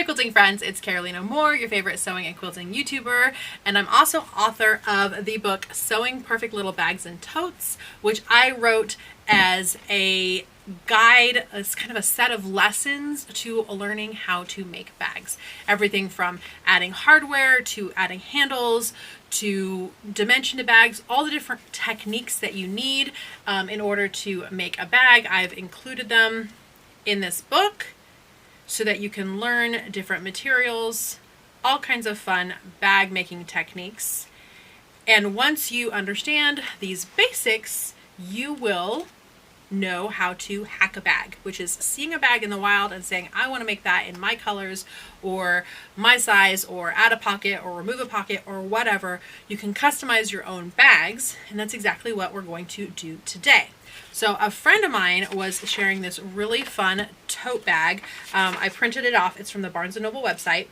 quilting friends, it's Carolina Moore, your favorite sewing and quilting YouTuber, and I'm also author of the book Sewing Perfect Little Bags and Totes, which I wrote as a guide, as kind of a set of lessons to learning how to make bags. Everything from adding hardware to adding handles to dimension to bags, all the different techniques that you need in order to make a bag. I've included them in this book so that you can learn different materials, all kinds of fun bag making techniques. And once you understand these basics, you will know how to hack a bag, which is seeing a bag in the wild and saying, I want to make that in my colors or my size, or add a pocket or remove a pocket or whatever. You can customize your own bags, and that's exactly what we're going to do today. So a friend of mine was sharing this really fun tote bag. I printed it off. It's from the Barnes & Noble website,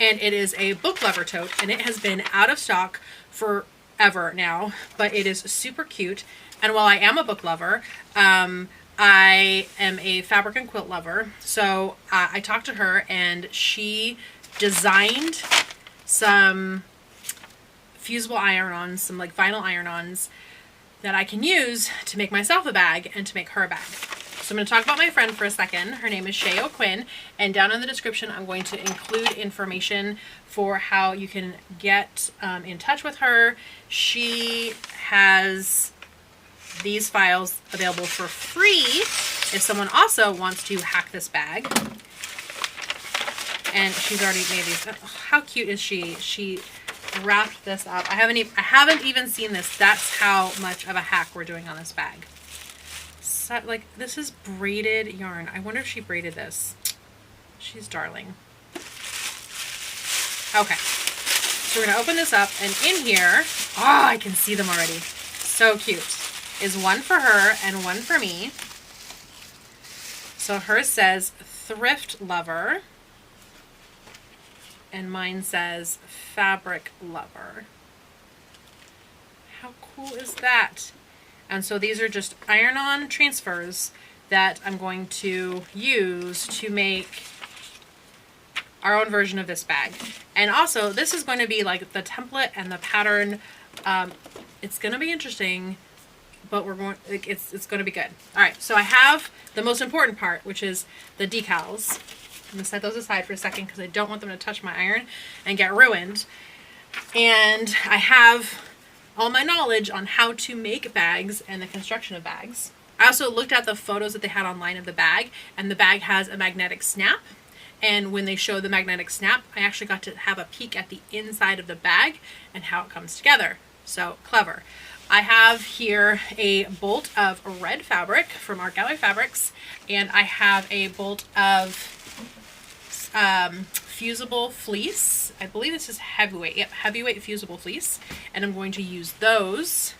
and it is a book lover tote, and it has been out of stock forever now, but it is super cute. And while I am a book lover, I am a fabric and quilt lover. So I talked to her, and she designed some fusible iron-ons, some like vinyl iron-ons that I can use to make myself a bag and to make her a bag. So I'm going to talk about my friend for a second. Her name is Shea, and down in the description I'm going to include information for how you can get in touch with her. She has these files available for free if someone also wants to hack this bag. And she's already made these. Oh, how cute is she? She wrapped this up. I haven't even seen this. That's how much of a hack we're doing on this bag. So, like, this is braided yarn. I wonder if she braided this. She's darling. Okay, so we're gonna open this up, and in here, oh, I can see them already. So cute. Is one for her and one for me. So hers says thrift lover, and mine says fabric lover. How cool is that? And so these are just iron-on transfers that I'm going to use to make our own version of this bag. And also, this is going to be like the template and the pattern. It's going to be interesting, but it's going to be good. All right, so I have the most important part, which is the decals. I'm going to set those aside for a second because I don't want them to touch my iron and get ruined. And I have all my knowledge on how to make bags and the construction of bags. I also looked at the photos that they had online of the bag, and the bag has a magnetic snap. And when they show the magnetic snap, I actually got to have a peek at the inside of the bag and how it comes together. So clever. I have here a bolt of red fabric from Art Gallery Fabrics, and I have a bolt of fusible fleece. I believe this is heavyweight. Yep, heavyweight fusible fleece. And I'm going to use those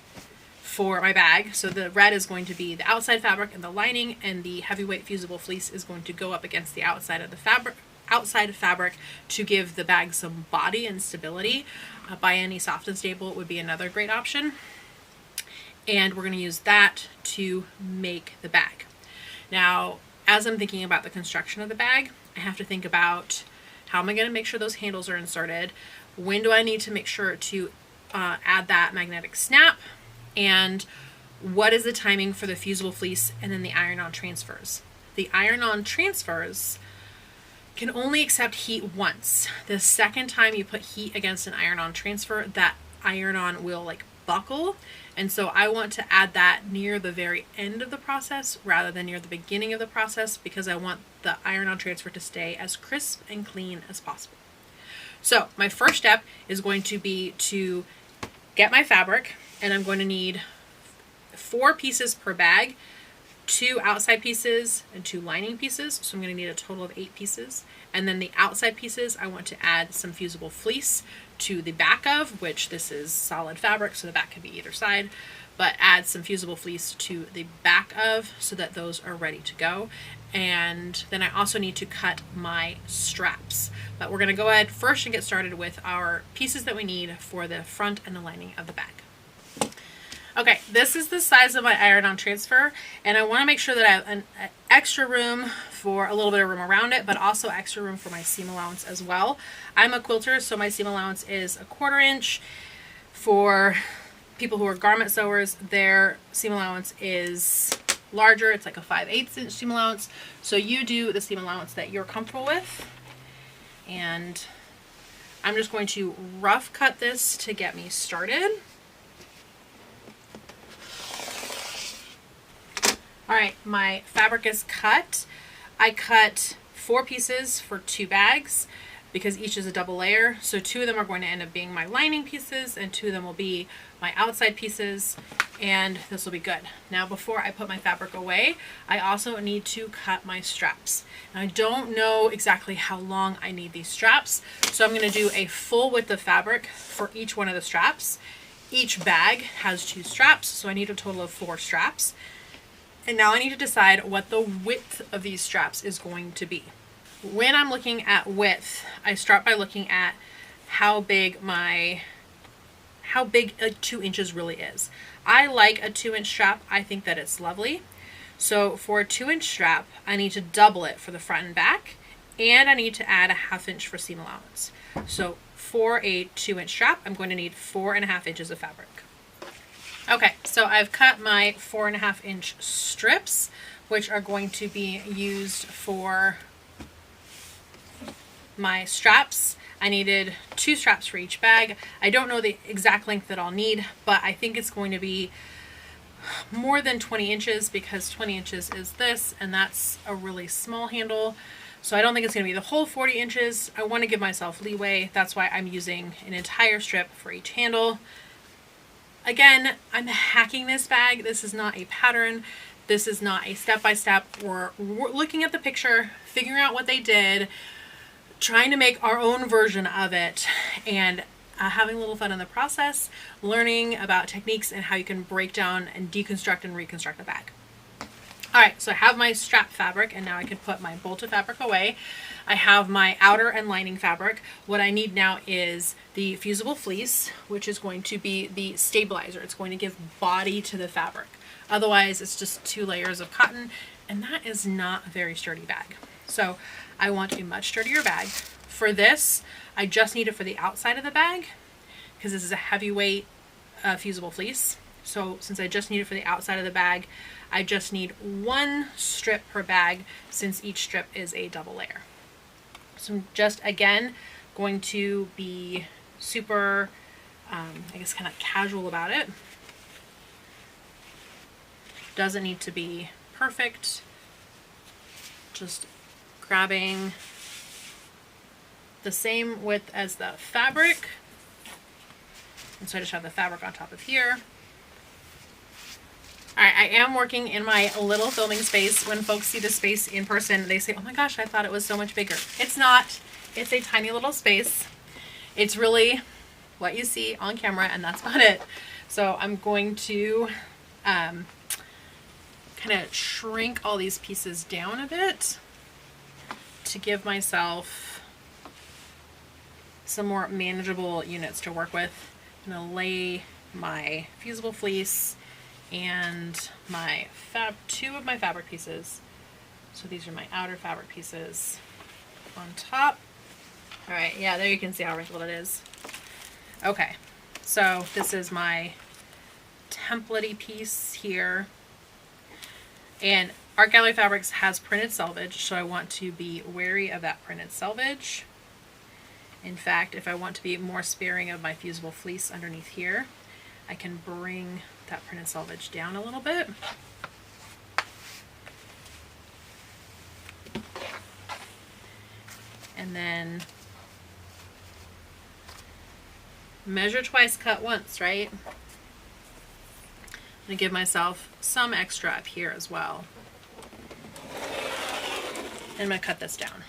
for my bag. So the red is going to be the outside fabric and the lining, and the heavyweight fusible fleece is going to go up against the outside of the fabric to give the bag some body and stability. Buy any soft and stable would be another great option. And we're going to use that to make the bag. Now, as I'm thinking about the construction of the bag, I have to think about how am I going to make sure those handles are inserted? When do I need to make sure to add that magnetic snap? And what is the timing for the fusible fleece and then the iron-on transfers? The iron-on transfers can only accept heat once. The second time you put heat against an iron-on transfer, that iron-on will like buckle. And so I want to add that near the very end of the process rather than near the beginning of the process, because I want the iron-on transfer to stay as crisp and clean as possible. So my first step is going to be to get my fabric, and I'm going to need 4 pieces per bag, 2 outside pieces and 2 lining pieces. So I'm going to need a total of 8 pieces. And then the outside pieces, I want to add some fusible fleece to the back of, which this is solid fabric, so the back can be either side, but add some fusible fleece to the back of so that those are ready to go. And then I also need to cut my straps. But we're going to go ahead first and get started with our pieces that we need for the front and the lining of the bag. Okay, this is the size of my iron-on transfer, and I want to make sure that I have extra room for a little bit of room around it, but also extra room for my seam allowance as well. I'm a quilter, so my seam allowance is 1/4 inch. For people who are garment sewers, their seam allowance is larger. It's like a 5/8 inch seam allowance. So you do the seam allowance that you're comfortable with. And I'm just going to rough cut this to get me started. All right, my fabric is cut. I cut 4 pieces for 2 bags because each is a double layer. So 2 of them are going to end up being my lining pieces and 2 of them will be my outside pieces, and this will be good. Now, before I put my fabric away, I also need to cut my straps. Now, I don't know exactly how long I need these straps, so I'm going to do a full width of fabric for each one of the straps. Each bag has 2 straps, so I need a total of 4 straps. And now I need to decide what the width of these straps is going to be. When I'm looking at width, I start by looking at how big a 2 inches really is. I like a 2-inch strap. I think that it's lovely. So for a 2-inch strap, I need to double it for the front and back, and I need to add a 1/2 inch for seam allowance. So for a 2-inch strap, I'm going to need 4.5 inches of fabric. Okay, so I've cut my 4.5 inch strips, which are going to be used for my straps. I needed 2 straps for each bag. I don't know the exact length that I'll need, but I think it's going to be more than 20 inches because 20 inches is this, and that's a really small handle. So I don't think it's going to be the whole 40 inches. I want to give myself leeway. That's why I'm using an entire strip for each handle. Again, I'm hacking this bag. This is not a pattern. This is not a step-by-step. We're looking at the picture, figuring out what they did, trying to make our own version of it, and having a little fun in the process, learning about techniques and how you can break down and deconstruct and reconstruct a bag. All right, so I have my strap fabric, and now I can put my bolted fabric away. I have my outer and lining fabric. What I need now is the fusible fleece, which is going to be the stabilizer. It's going to give body to the fabric. Otherwise, it's just 2 layers of cotton, and that is not a very sturdy bag. So I want a much sturdier bag. For this, I just need it for the outside of the bag because this is a heavyweight fusible fleece. So since I just need it for the outside of the bag, I just need 1 strip per bag since each strip is a double layer. So I'm just, again, going to be super, I guess, kind of casual about it. Doesn't need to be perfect. Just grabbing the same width as the fabric. And so I just have the fabric on top of here. All right, I am working in my little filming space. When folks see the space in person, they say, oh my gosh, I thought it was so much bigger. It's not. It's a tiny little space. It's really what you see on camera, and that's about it. So I'm going to kind of shrink all these pieces down a bit to give myself some more manageable units to work with. I'm going to lay my fusible fleece and my 2 of my fabric pieces. So these are my outer fabric pieces on top. All right, yeah, there you can see how wrinkled it is. Okay, so this is my template-y piece here. And Art Gallery Fabrics has printed selvage, so I want to be wary of that printed selvage. In fact, if I want to be more sparing of my fusible fleece underneath here, I can bring that printed selvage down a little bit. And then measure twice, cut once, right? I'm going to give myself some extra up here as well. And I'm going to cut this down.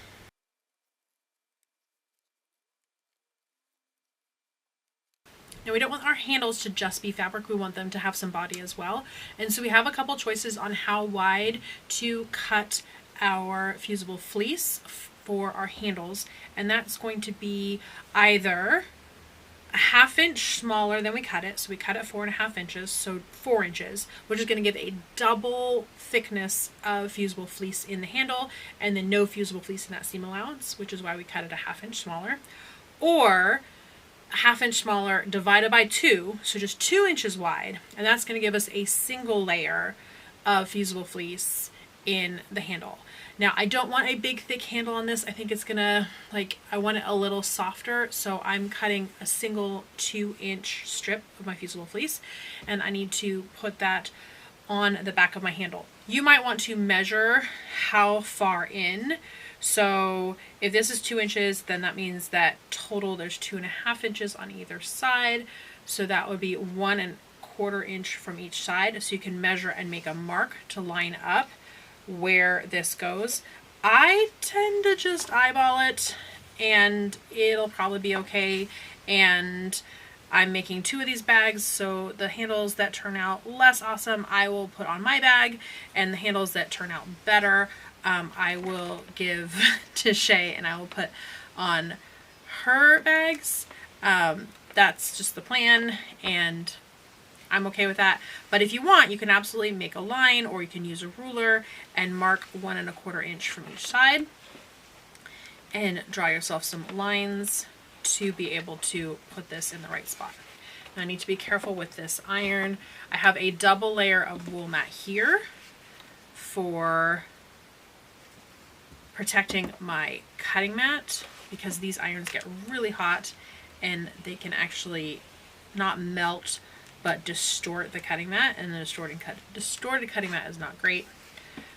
Now, we don't want our handles to just be fabric. We want them to have some body as well. And so we have a couple choices on how wide to cut our fusible fleece for our handles. And that's going to be either a 1/2 inch smaller than we cut it. So we cut it 4.5 inches, so 4 inches, which is going to give a double thickness of fusible fleece in the handle, and then no fusible fleece in that seam allowance, which is why we cut it a 1/2 inch smaller. Or a 1/2 inch smaller divided by 2, so just 2 inches wide, and that's going to give us a single layer of fusible fleece in the handle. Now, I don't want a big thick handle on this. I think it's gonna, I want it a little softer, so I'm cutting a single 2-inch strip of my fusible fleece, and I need to put that on the back of my handle. You might want to measure how far in. So if this is 2 inches, then that means that total there's 2.5 inches on either side. So that would be 1.25 inch from each side. So you can measure and make a mark to line up where this goes. I tend to just eyeball it and it'll probably be okay. And I'm making 2 of these bags, so the handles that turn out less awesome I will put on my bag, and the handles that turn out better I will give to Shea and I will put on her bags. That's just the plan, and I'm okay with that. But if you want, you can absolutely make a line, or you can use a ruler and mark 1.25 inch from each side and draw yourself some lines to be able to put this in the right spot. Now, I need to be careful with this iron. I have a double layer of wool mat here for protecting my cutting mat, because these irons get really hot and they can actually not melt but distort the cutting mat, and the distorted cutting mat is not great.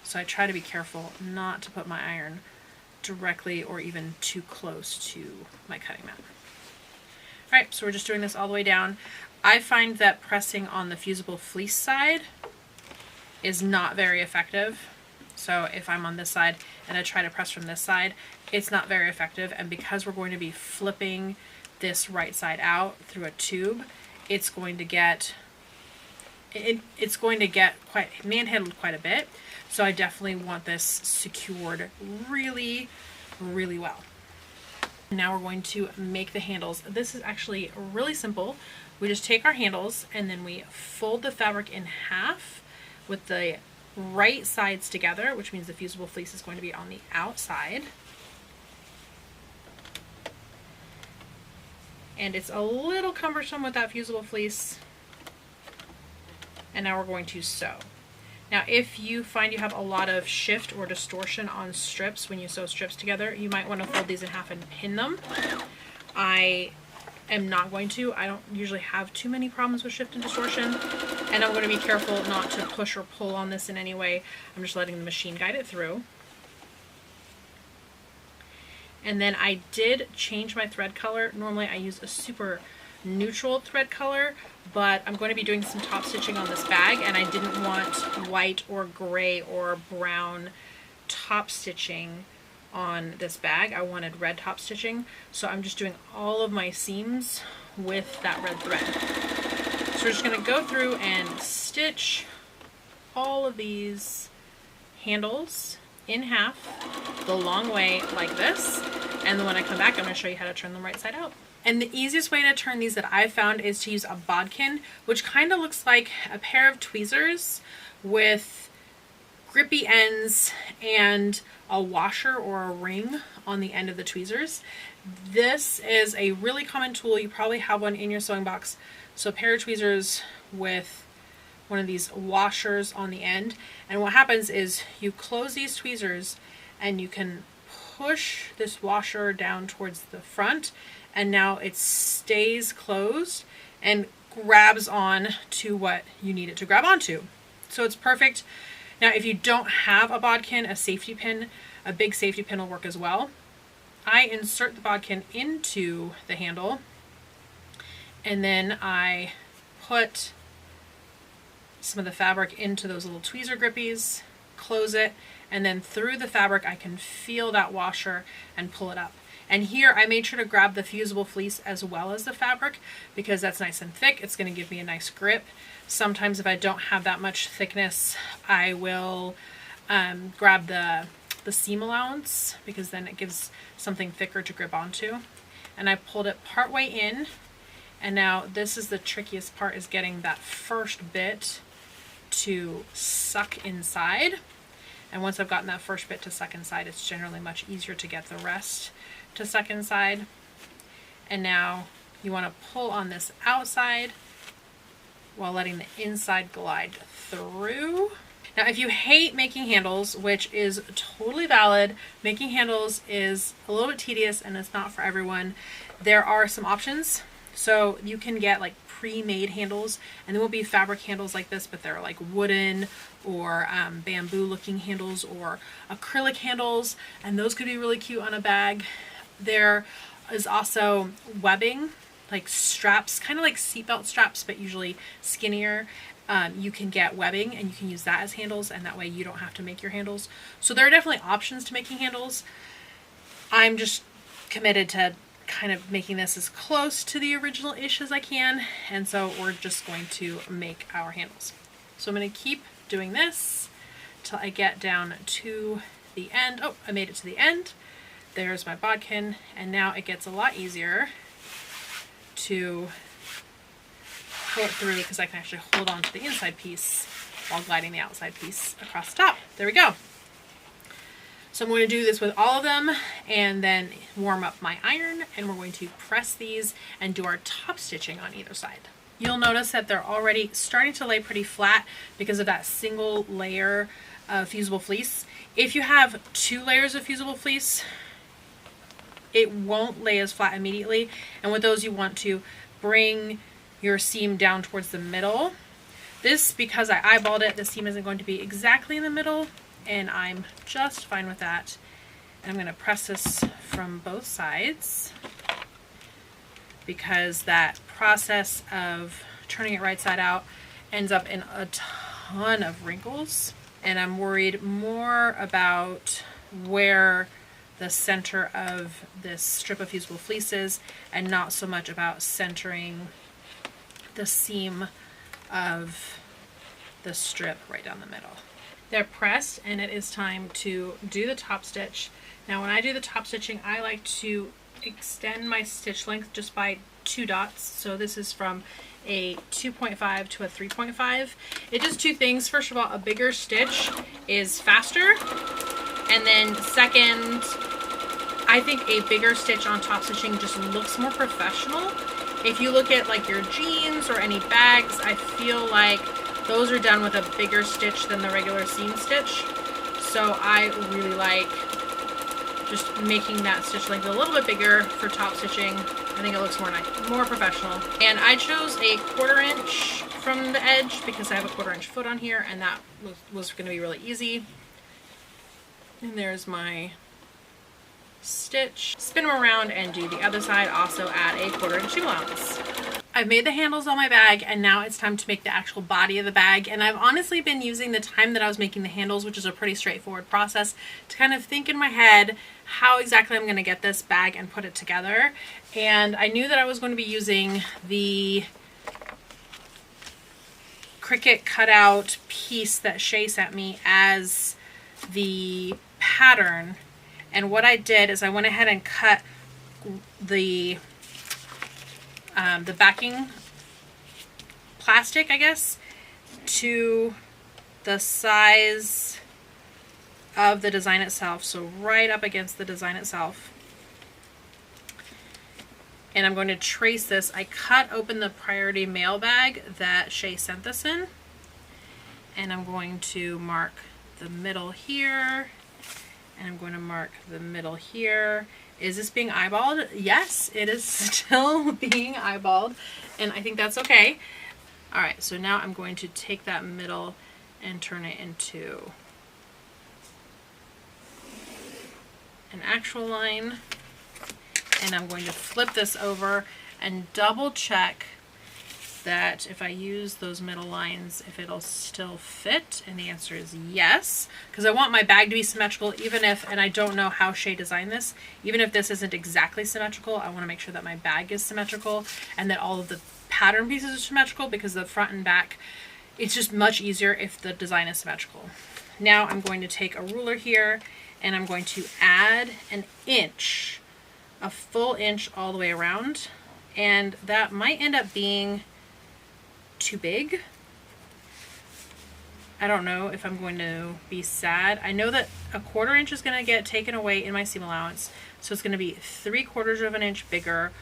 So I try to be careful not to put my iron directly or even too close to my cutting mat. All right, so we're just doing this all the way down. I find that pressing on the fusible fleece side is not very effective. So if I'm on this side and I try to press from this side, it's not very effective. And because we're going to be flipping this right side out through a tube, it's going to get quite manhandled quite a bit. So I definitely want this secured really, really well. Now we're going to make the handles. This is actually really simple. We just take our handles and then we fold the fabric in half with the right sides together, which means the fusible fleece is going to be on the outside. And it's a little cumbersome with that fusible fleece. And now we're going to sew. Now, if you find you have a lot of shift or distortion on strips when you sew strips together, you might want to fold these in half and pin them. I am not going to. I don't usually have too many problems with shift and distortion. And I'm going to be careful not to push or pull on this in any way. I'm just letting the machine guide it through. And then I did change my thread color. Normally I use a super neutral thread color, but I'm going to be doing some top stitching on this bag, and I didn't want white or gray or brown top stitching on this bag. I wanted red top stitching, so I'm just doing all of my seams with that red thread. So we're just going to go through and stitch all of these handles in half the long way like this, and then when I come back I'm going to show you how to turn them right side out. And the easiest way to turn these that I've found is to use a bodkin, which kind of looks like a pair of tweezers with grippy ends and a washer or a ring on the end of the tweezers. This is a really common tool. You probably have one in your sewing box. So a pair of tweezers with one of these washers on the end. And what happens is you close these tweezers and you can push this washer down towards the front, and now it stays closed and grabs on to what you need it to grab onto. So it's perfect. Now, if you don't have a bodkin, a safety pin, a big safety pin will work as well. I insert the bodkin into the handle, and then I put some of the fabric into those little tweezer grippies, close it, and then through the fabric I can feel that washer and pull it up. And here I made sure to grab the fusible fleece as well as the fabric, because that's nice and thick. It's going to give me a nice grip. Sometimes if I don't have that much thickness, I will grab the seam allowance, because then it gives something thicker to grip onto. And I pulled it part way in, And now this is the trickiest part, is getting that first bit to suck inside. And once I've gotten that first bit to suck inside, it's generally much easier to get the rest to suck inside. And now you want to pull on this outside while letting the inside glide through. Now, if you hate making handles, which is totally valid, making handles is a little bit tedious and it's not for everyone, there are some options. So you can get like pre-made handles, and they won't be fabric handles like this, but they're like wooden or bamboo looking handles or acrylic handles, and those could be really cute on a bag. There is also webbing, like straps, kind of like seatbelt straps, but usually skinnier. You can get webbing and you can use that as handles, and that way you don't have to make your handles. So there are definitely options to making handles. I'm just committed to kind of making this as close to the original-ish as I can, and so we're just going to make our handles. So I'm going to keep doing this till I get down to the end. Oh, I made it to the end. There's my bodkin, and now it gets a lot easier to pull it through because I can actually hold on to the inside piece while gliding the outside piece across the top. There we go. So I'm going to do this with all of them and then warm up my iron, and we're going to press these and do our top stitching on either side. You'll notice that they're already starting to lay pretty flat because of that single layer of fusible fleece. If you have 2 layers of fusible fleece, it won't lay as flat immediately, and with those you want to bring your seam down towards the middle. This, because I eyeballed it, the seam isn't going to be exactly in the middle, and I'm just fine with that. And I'm going to press this from both sides because that process of turning it right side out ends up in a ton of wrinkles, and I'm worried more about where the center of this strip of fusible fleece is, and not so much about centering the seam of the strip right down the middle. They're pressed, and it is time to do the top stitch. Now when I do the top stitching, I like to extend my stitch length just by 2 dots. So this is from a 2.5 to a 3.5. It does 2 things. First of all, a bigger stitch is faster, and then second, I think a bigger stitch on top stitching just looks more professional. If you look at like your jeans or any bags, I feel like those are done with a bigger stitch than the regular seam stitch. So I really like just making that stitch length a little bit bigger for top stitching. I think it looks more nice, more professional. And I chose a 1/4 inch from the edge because I have a 1/4 inch foot on here, and that was going to be really easy. And there's my stitch. Spin them around and do the other side. Also add a 1/4 inch seam allowance. I've made the handles on my bag, and now it's time to make the actual body of the bag. And I've honestly been using the time that I was making the handles, which is a pretty straightforward process, to kind of think in my head how exactly I'm going to get this bag and put it together. And I knew that I was going to be using the Cricut cutout piece that Shea sent me as the pattern. And what I did is I went ahead and cut the backing plastic, I guess, to the size of the design itself, so right up against the design itself. And I'm going to trace this. I cut open the priority mail bag that Shea sent this in, and I'm going to mark the middle here, and I'm going to mark the middle here. Is this being eyeballed? Yes, it is still being eyeballed, and I think that's okay. All right, so now I'm going to take that middle and turn it into an actual line, and I'm going to flip this over and double check that if I use those middle lines, if it'll still fit, and the answer is yes, because I want my bag to be symmetrical, even if, and I don't know how Shea designed this, even if this isn't exactly symmetrical, I want to make sure that my bag is symmetrical and that all of the pattern pieces are symmetrical, because the front and back, it's just much easier if the design is symmetrical. Now I'm going to take a ruler here, and I'm going to add an inch, a full inch all the way around, and that might end up being too big. I don't know if I'm going to be sad. I know that a 1/4 inch is going to get taken away in my seam allowance, so it's going to be 3/4 of an inch bigger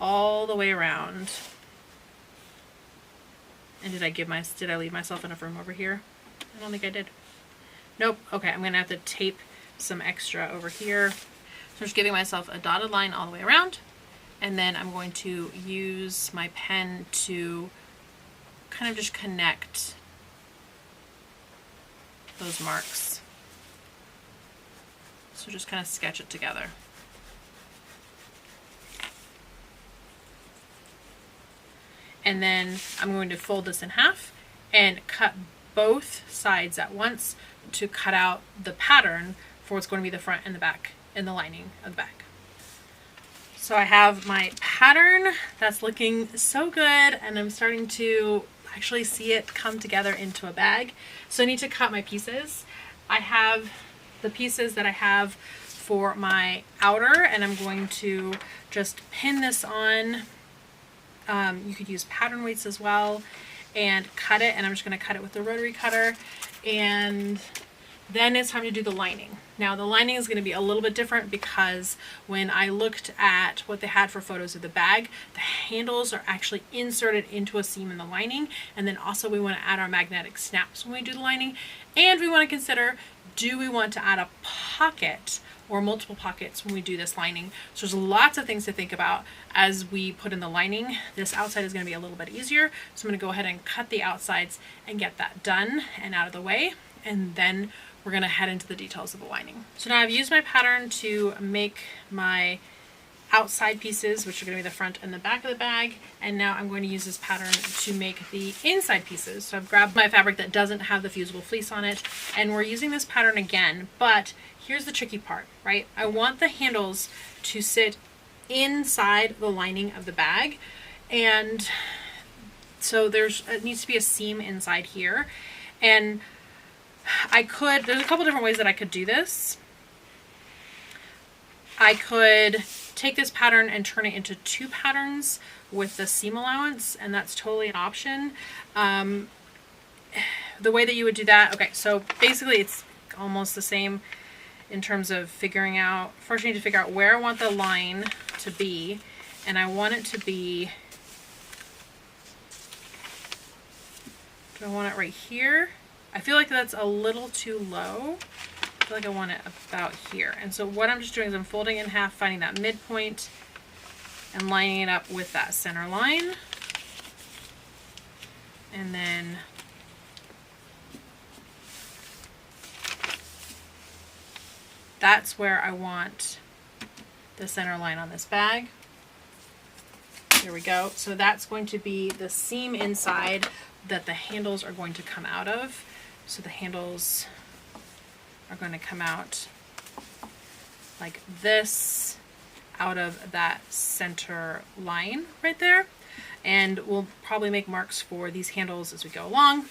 all the way around. And did I leave myself enough room over here? I don't think I did. Nope. Okay, I'm going to have to tape some extra over here. So I'm just giving myself a dotted line all the way around, and then I'm going to use my pen to kind of just connect those marks. So just kind of sketch it together. And then I'm going to fold this in half and cut both sides at once to cut out the pattern for what's going to be the front and the back and the lining of the back. So I have my pattern that's looking so good, and I'm starting to actually see it come together into a bag. So I need to cut my pieces. I have the pieces that I have for my outer, and I'm going to just pin this on. You could use pattern weights as well, and cut it, and I'm just going to cut it with the rotary cutter, and then it's time to do the lining. Now the lining is going to be a little bit different because when I looked at what they had for photos of the bag, the handles are actually inserted into a seam in the lining, and then also we want to add our magnetic snaps when we do the lining, and we want to consider, do we want to add a pocket or multiple pockets when we do this lining? So there's lots of things to think about as we put in the lining. This outside is going to be a little bit easier, so I'm going to go ahead and cut the outsides and get that done and out of the way, and then we're going to head into the details of the lining. So now I've used my pattern to make my outside pieces, which are going to be the front and the back of the bag, and now I'm going to use this pattern to make the inside pieces. So I've grabbed my fabric that doesn't have the fusible fleece on it, and we're using this pattern again, but here's the tricky part, right? I want the handles to sit inside the lining of the bag, and so it needs to be a seam inside here, and there's a couple different ways that I could do this. I could take this pattern and turn it into 2 patterns with the seam allowance, and that's totally an option. The way that you would do that, okay, so basically it's almost the same in terms of figuring out, first I need to figure out where I want the line to be, and I want it to be, do I want it right here? I feel like that's a little too low. I feel like I want it about here. And so what I'm just doing is I'm folding in half, finding that midpoint, and lining it up with that center line. And then that's where I want the center line on this bag. There we go. So that's going to be the seam inside that the handles are going to come out of. So the handles are going to come out like this, out of that center line right there. And we'll probably make marks for these handles as we go along.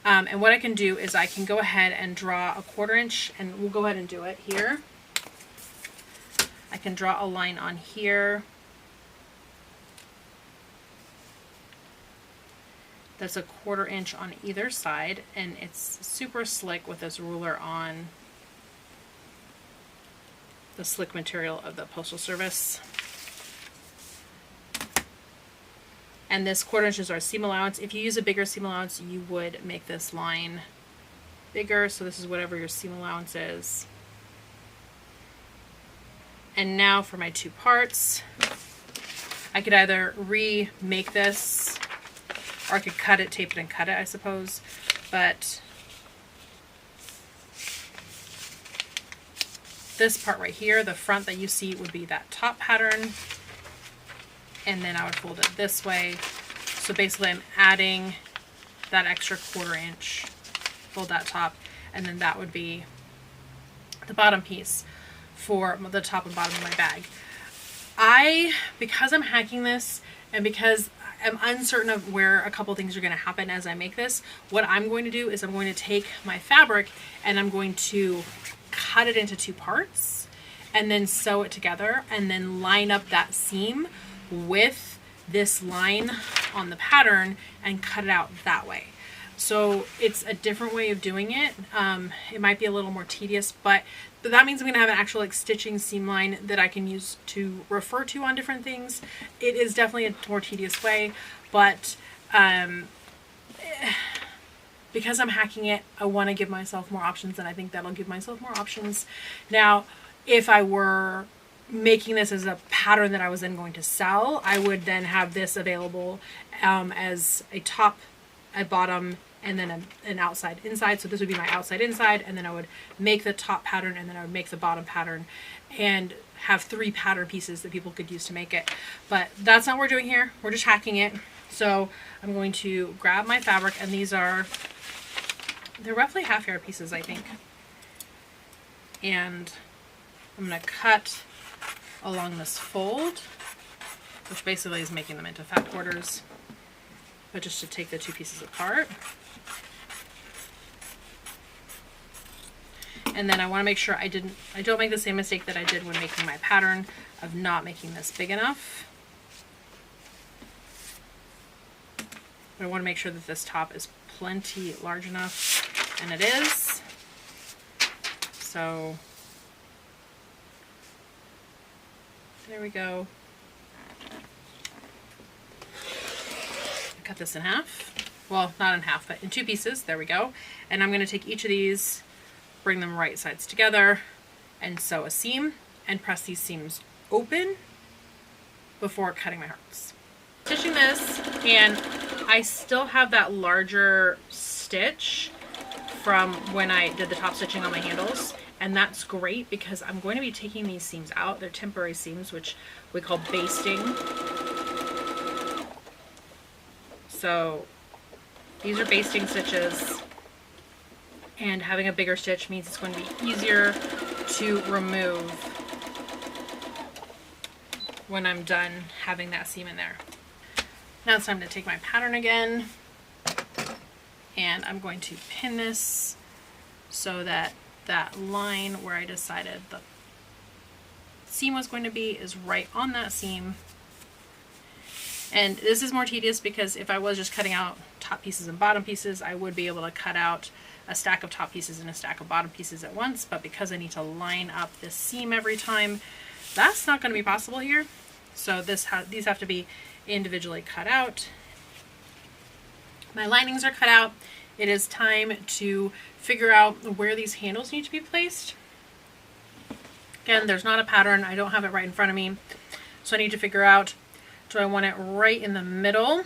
And what I can do is I can go ahead and draw a 1/4 inch, and we'll go ahead and do it here. I can draw a line on here. That's a 1/4 inch on either side, and it's super slick with this ruler on the slick material of the Postal Service. And this 1/4 inch is our seam allowance. If you use a bigger seam allowance, you would make this line bigger. So this is whatever your seam allowance is. And now for my 2 parts, I could either remake this, or I could cut it, tape it, and cut it, I suppose. But this part right here, the front that you see, would be that top pattern. And then I would fold it this way. So basically I'm adding that extra 1/4 inch, fold that top, and then that would be the bottom piece for the top and bottom of my bag. Because I'm hacking this, and because I'm uncertain of where a couple things are going to happen as I make this, what I'm going to do is I'm going to take my fabric and I'm going to cut it into 2 parts and then sew it together and then line up that seam with this line on the pattern and cut it out that way. So it's a different way of doing it. It might be a little more tedious, but that means I'm going to have an actual like stitching seam line that I can use to refer to on different things. It is definitely a more tedious way, but because I'm hacking it, I want to give myself more options, and I think that'll give myself more options. Now, if I were making this as a pattern that I was then going to sell, I would then have this available as a top, a bottom, and then an outside inside. So this would be my outside inside, and then I would make the top pattern, and then I would make the bottom pattern, and have 3 pattern pieces that people could use to make it. But that's not what we're doing here. We're just hacking it. So I'm going to grab my fabric, and they're roughly half-yard pieces, I think. And I'm going to cut along this fold, which basically is making them into fat quarters, but just to take the 2 pieces apart. And then I want to make sure I don't make the same mistake that I did when making my pattern of not making this big enough. But I want to make sure that this top is plenty large enough, and it is. So there we go. Cut this in half. Well, not in half, but in 2 pieces. There we go. And I'm going to take each of these, bring them right sides together, and sew a seam, and press these seams open before cutting my hooks. Stitching this, and I still have that larger stitch from when I did the top stitching on my handles, and that's great because I'm going to be taking these seams out. They're temporary seams, which we call basting. So these are basting stitches, and having a bigger stitch means it's going to be easier to remove when I'm done having that seam in there. Now it's time to take my pattern again, and I'm going to pin this so that that line where I decided the seam was going to be is right on that seam. And this is more tedious because if I was just cutting out top pieces and bottom pieces, I would be able to cut out a stack of top pieces and a stack of bottom pieces at once. But because I need to line up this seam every time, that's not going to be possible here. So these have to be individually cut out. My linings are cut out. It is time to figure out where these handles need to be placed. Again, there's not a pattern. I don't have it right in front of me. So I need to figure out, do I want it right in the middle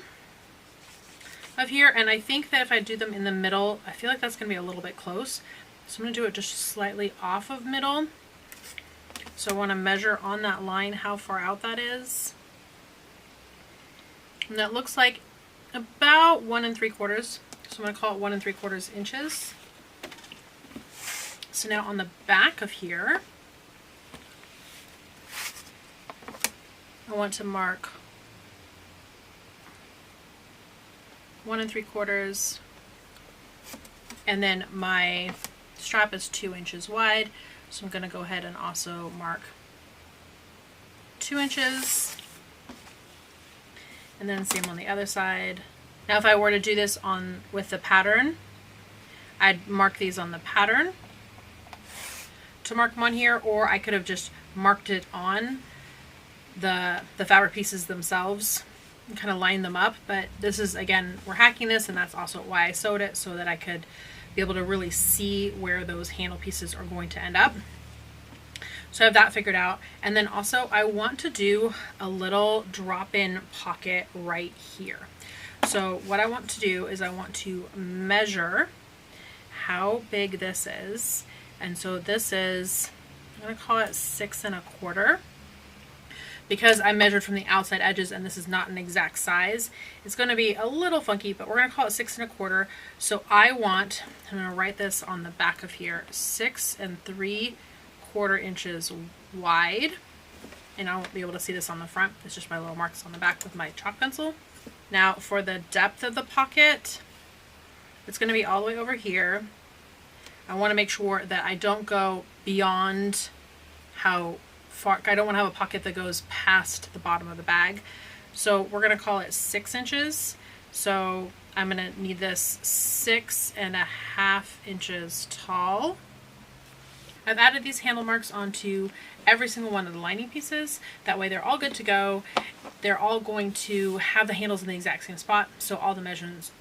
of here? And I think that if I do them in the middle, I feel like that's going to be a little bit close. So I'm going to do it just slightly off of middle. So I want to measure on that line how far out that is. And that looks like about 1 3/4. So I'm going to call it 1 3/4 inches. So now on the back of here, I want to mark 1 3/4, and then my strap is 2 inches wide, so I'm going to go ahead and also mark 2 inches, and then same on the other side. Now if I were to do this with the pattern, I'd mark these on the pattern to mark them on here, or I could have just marked it on the fabric pieces themselves and kind of line them up. But this is, again, we're hacking this, and that's also why I sewed it, so that I could be able to really see where those handle pieces are going to end up. So I have that figured out. And then also I want to do a little drop-in pocket right here. So what I want to do is I want to measure how big this is. And so this is, I'm going to call it 6 1/4. Because I measured from the outside edges and this is not an exact size, it's going to be a little funky, but we're going to call it 6 1/4. So I'm going to write this on the back of here, 6 3/4 inches wide. And I won't be able to see this on the front. It's just my little marks on the back with my chalk pencil. Now for the depth of the pocket, it's going to be all the way over here. I want to make sure that I don't go beyond how far. I don't want to have a pocket that goes past the bottom of the bag. So we're gonna call it 6 inches. So I'm gonna need this 6.5 inches tall. I've added these handle marks onto every single one of the lining pieces. That way they're all good to go. They're all going to have the handles in the exact same spot. So all the measurements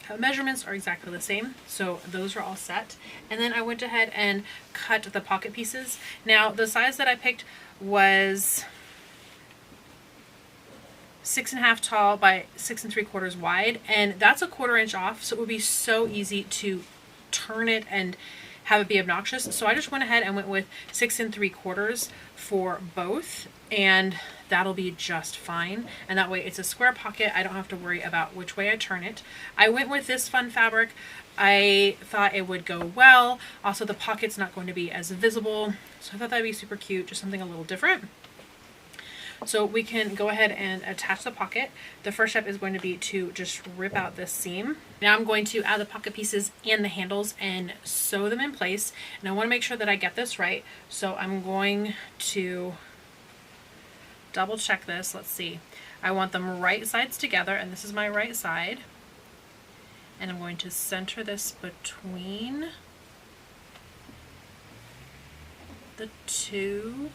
are exactly the same. So those are all set. And then I went ahead and cut the pocket pieces. Now the size that I picked was 6.5 tall by 6 3/4 wide. And that's a 1/4 inch off. So it would be so easy to turn it and have it be obnoxious. So I just went ahead and went with 6 3/4 for both, and that'll be just fine. And that way it's a square pocket. I don't have to worry about which way I turn it. I went with this fun fabric. I thought it would go well. Also, the pocket's not going to be as visible. So I thought that'd be super cute, just something a little different. So we can go ahead and attach the pocket. The first step is going to be to just rip out this seam. Now I'm going to add the pocket pieces and the handles and sew them in place. And I want to make sure that I get this right. So I'm going to double check this. Let's see. I want them right sides together, and this is my right side. And I'm going to center this between the two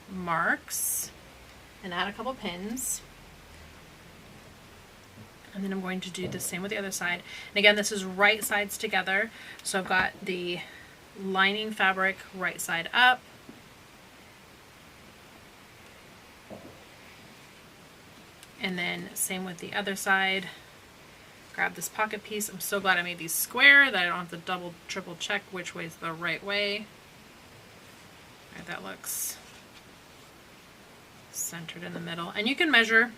marks and add a couple pins. And then I'm going to do the same with the other side. And again, this is right sides together. So I've got the lining fabric right side up. And then same with the other side. Grab this pocket piece. I'm so glad I made these square that I don't have to double, triple check which way is the right way. All right, that looks centered in the middle. And you can measure.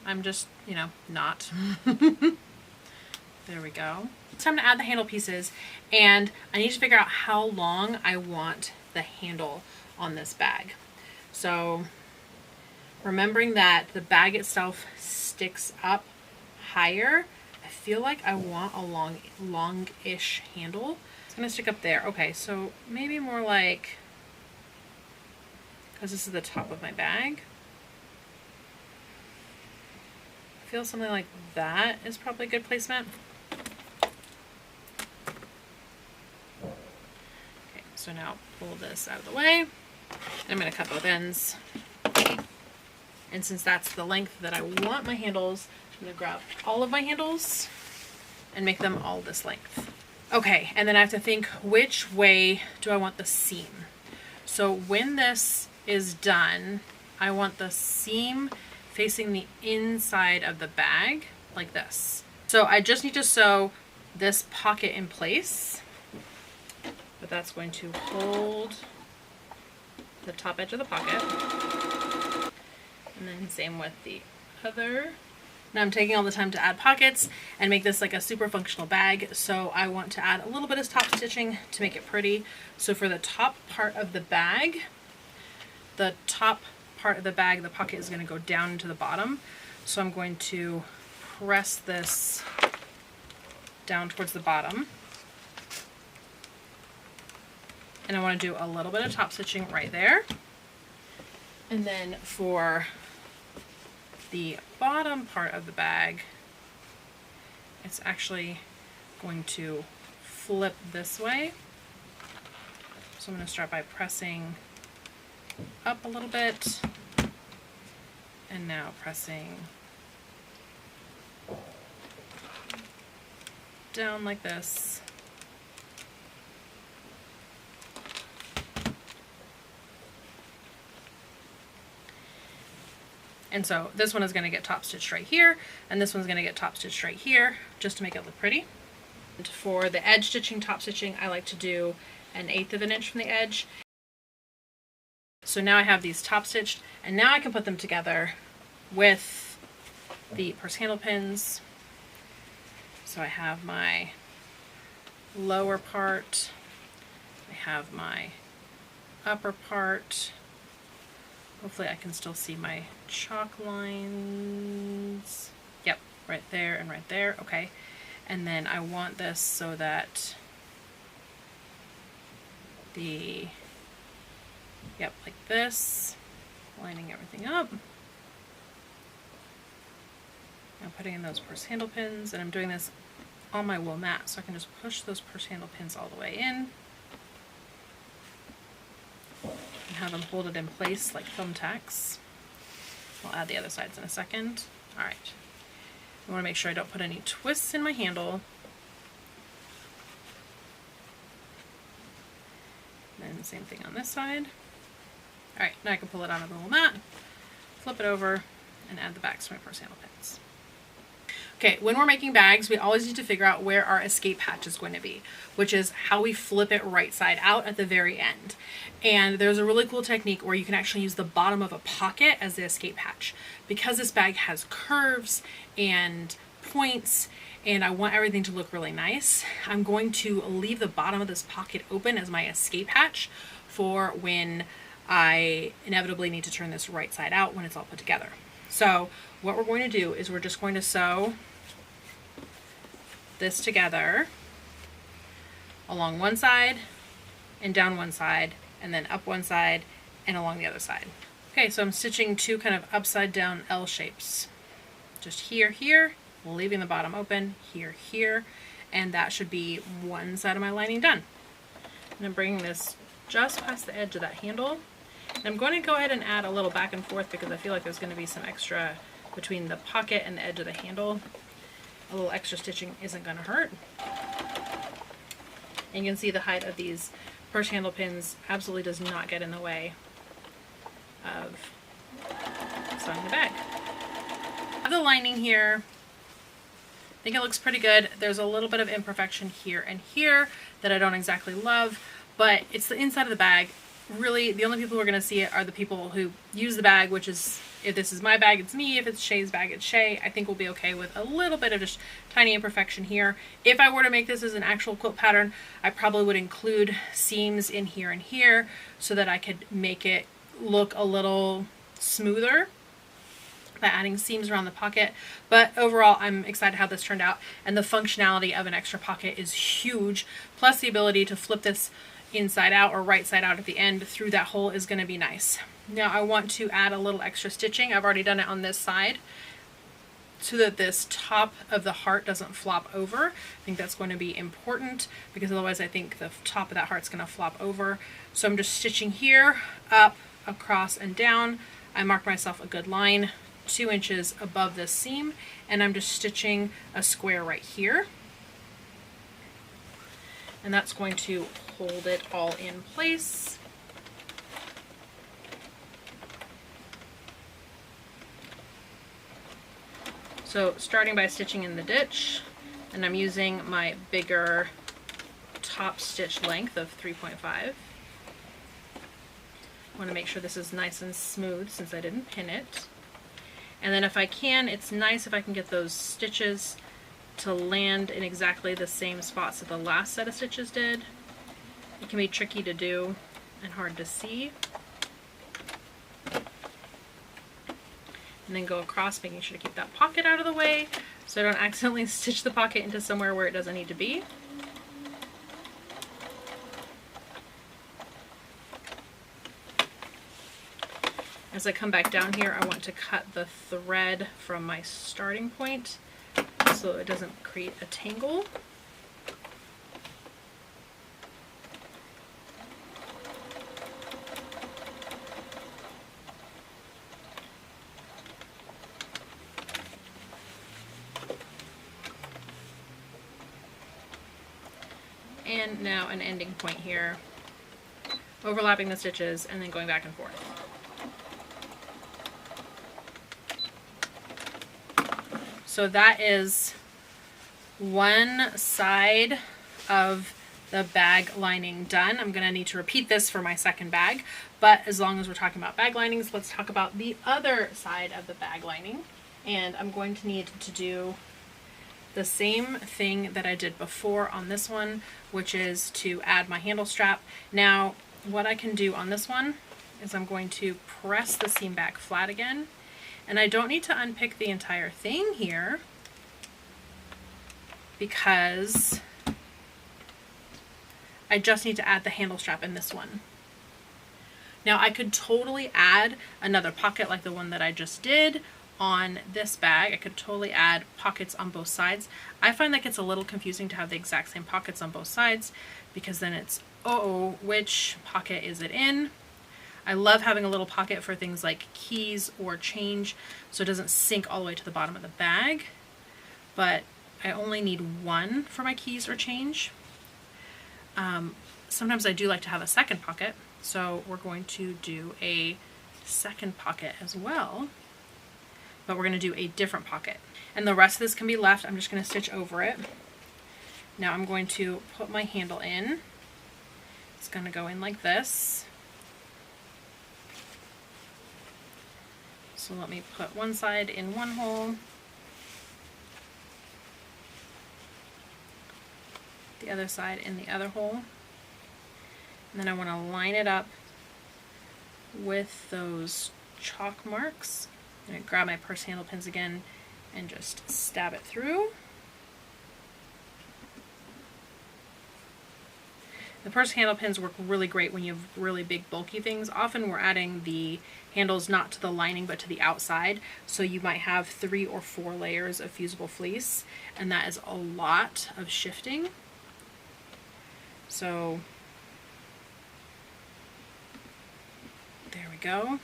I'm just, you know, not. There we go. It's time to add the handle pieces, and I need to figure out how long I want the handle on this bag. So remembering that the bag itself sticks up higher, I feel like I want a long-ish handle. It's gonna stick up there. Okay, so maybe more like, because this is the top of my bag, I feel something like that is probably a good placement. Okay, so now pull this out of the way. And I'm going to cut both ends. And since that's the length that I want my handles, I'm going to grab all of my handles and make them all this length. Okay, and then I have to think, which way do I want the seam? So when this is done, I want the seam facing the inside of the bag like this. So I just need to sew this pocket in place, but that's going to hold the top edge of the pocket. And then same with the other. Now I'm taking all the time to add pockets and make this like a super functional bag. So I want to add a little bit of top stitching to make it pretty. So for the top part of the bag, the pocket is going to go down into the bottom. So I'm going to press this down towards the bottom. And I want to do a little bit of top stitching right there. And then for the bottom part of the bag, it's actually going to flip this way. So I'm going to start by pressing up a little bit, and now pressing down like this. And so this one is going to get top stitched right here, and this one's going to get top stitched right here, just to make it look pretty. And for the edge stitching, top stitching, I like to do 1/8 of an inch from the edge. So now I have these top stitched, and now I can put them together with the purse handle pins. So I have my lower part, I have my upper part. Hopefully I can still see my chalk lines. Yep, right there and right there. Okay. And then I want this so that yep, like this, lining everything up. I'm putting in those purse handle pins, and I'm doing this on my wool mat, so I can just push those purse handle pins all the way in and have them hold it in place like thumbtacks. I'll add the other sides in a second. All right. I want to make sure I don't put any twists in my handle. And the same thing on this side. All right, now I can pull it out of the wool mat, flip it over, and add the backs to my purse handle pins. Okay, when we're making bags, we always need to figure out where our escape hatch is going to be, which is how we flip it right side out at the very end. And there's a really cool technique where you can actually use the bottom of a pocket as the escape hatch. Because this bag has curves and points, and I want everything to look really nice, I'm going to leave the bottom of this pocket open as my escape hatch for when I inevitably need to turn this right side out when it's all put together. So what we're going to do is we're just going to sew this together along one side and down one side and then up one side and along the other side. Okay, so I'm stitching two kind of upside down L shapes. Just here, here, leaving the bottom open, here, here, and that should be one side of my lining done. And I'm bringing this just past the edge of that handle. And I'm going to go ahead and add a little back and forth because I feel like there's going to be some extra between the pocket and the edge of the handle. A little extra stitching isn't going to hurt. And you can see the height of these purse handle pins absolutely does not get in the way of sewing the bag. I have the lining here. I think it looks pretty good. There's a little bit of imperfection here and here that I don't exactly love, but it's the inside of the bag. Really, the only people who are going to see it are the people who use the bag, which is, if this is my bag, it's me. If it's Shay's bag, it's Shea. I think we'll be okay with a little bit of just tiny imperfection here. If I were to make this as an actual quilt pattern, I probably would include seams in here and here so that I could make it look a little smoother by adding seams around the pocket. But overall, I'm excited how this turned out, and the functionality of an extra pocket is huge, plus the ability to flip this inside out or right side out at the end through that hole is going to be nice. Now I want to add a little extra stitching. I've already done it on this side so that this top of the heart doesn't flop over. I think that's going to be important because otherwise I think the top of that heart's going to flop over. So I'm just stitching here, up, across, and down. I marked myself a good line 2 inches above this seam, and I'm just stitching a square right here. And that's going to hold it all in place. So starting by stitching in the ditch, and I'm using my bigger top stitch length of 3.5. I want to make sure this is nice and smooth since I didn't pin it. And then if I can, it's nice if I can get those stitches to land in exactly the same spots that the last set of stitches did. It can be tricky to do and hard to see. And then go across, making sure to keep that pocket out of the way so I don't accidentally stitch the pocket into somewhere where it doesn't need to be. As I come back down here, I want to cut the thread from my starting point so it doesn't create a tangle. And now an ending point here, overlapping the stitches and then going back and forth. So that is one side of the bag lining done. I'm going to need to repeat this for my second bag, but as long as we're talking about bag linings, let's talk about the other side of the bag lining. And I'm going to need to do the same thing that I did before on this one, which is to add my handle strap. Now, what I can do on this one is I'm going to press the seam back flat again. And I don't need to unpick the entire thing here because I just need to add the handle strap in this one. Now I could totally add another pocket like the one that I just did on this bag. I could totally add pockets on both sides. I find that gets a little confusing to have the exact same pockets on both sides, because then it's, oh, which pocket is it in? I love having a little pocket for things like keys or change, so it doesn't sink all the way to the bottom of the bag, but I only need one for my keys or change. Sometimes I do like to have a second pocket, so we're going to do a second pocket as well, but we're going to do a different pocket. And the rest of this can be left. I'm just going to stitch over it. Now I'm going to put my handle in. It's going to go in like this. So let me put one side in one hole, the other side in the other hole, and then I want to line it up with those chalk marks. I'm going to grab my purse handle pins again and just stab it through. The purse handle pins work really great when you have really big bulky things. Often we're adding the handles not to the lining but to the outside, so you might have 3 or 4 layers of fusible fleece, and that is a lot of shifting. So there we go.